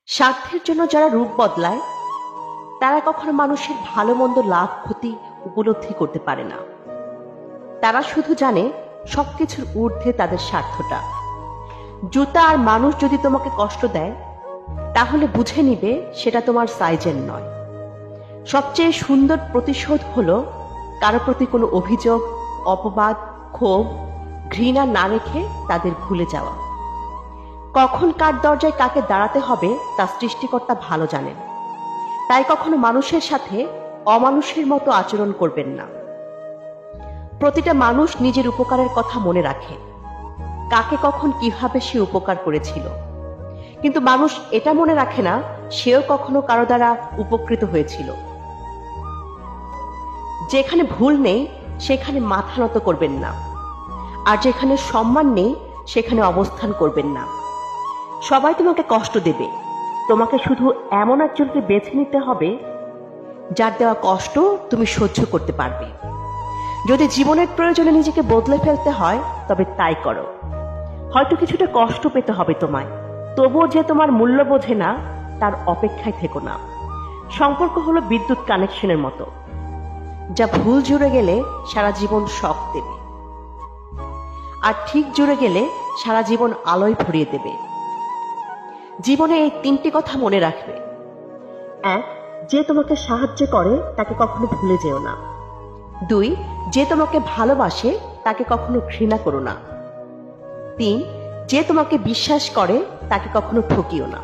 স্বার্থের জন্য যারা রূপ বদলায় তারা কখনো মানুষের ভালো মন্দ লাভ ক্ষতি উপলব্ধি করতে পারে না। তারা শুধু জানে সবকিছুর ঊর্ধ্বে তাদের স্বার্থটা। জুতা আর মানুষ যদি তোমাকে কষ্ট দেয় তাহলে বুঝে নিবে সেটা তোমার সাইজের নয়। সবচেয়ে সুন্দর প্রতিশোধ হলো কারো প্রতি কোনো অভিযোগ, অপবাদ, ক্ষোভ, ঘৃণা না রেখে তাদের ভুলে যাওয়া। কখন কার দরজায় কাকে দাঁড়াতে হবে তা সৃষ্টিকর্তা ভালো জানেন। তাই কখনো মানুষের সাথে অমানুষের মতো আচরণ করবেন না। প্রতিটা মানুষ নিজের উপকারের কথা মনে রাখে, কাকে কখন কিভাবে সে উপকার করেছিল, কিন্তু মানুষ এটা মনে রাখে না সেও কখনো কারো দ্বারা উপকৃত হয়েছিল। যেখানে ভুল নেই সেখানে মাথা নত করবেন না, আর যেখানে সম্মান নেই সেখানে অবস্থান করবেন না। সবাই তোমাকে কষ্ট দেবে, তোমাকে শুধু এমন একজনকে বেছে নিতে হবে যার দেওয়া কষ্ট তুমি সহ্য করতে পারবে। যদি জীবনের প্রয়োজনে নিজেকে বদলে ফেলতে হয় তবে তাই করো। হয়তো কিছুটা কষ্ট পেতে হবে তোমায়, তবুও যে তোমার মূল্য বোঝে না তার অপেক্ষায় থেকো না। সম্পর্ক হলো বিদ্যুৎ কানেকশনের মতো, যা ভুল জুড়ে গেলে সারা জীবন শক দেবে, আর ঠিক জুড়ে গেলে সারা জীবন আলোয় ভরিয়ে দেবে। জীবনে এই তিনটি কথা মনে রাখবে। 1. যে তোমাকে সাহায্য করে তাকে কখনো ভুলে যেও না। 2. যে তোমাকে ভালোবাসে তাকে কখনো ঘৃণা করো না। 3. যে তোমাকে বিশ্বাস করে তাকে কখনো ঠকিও না।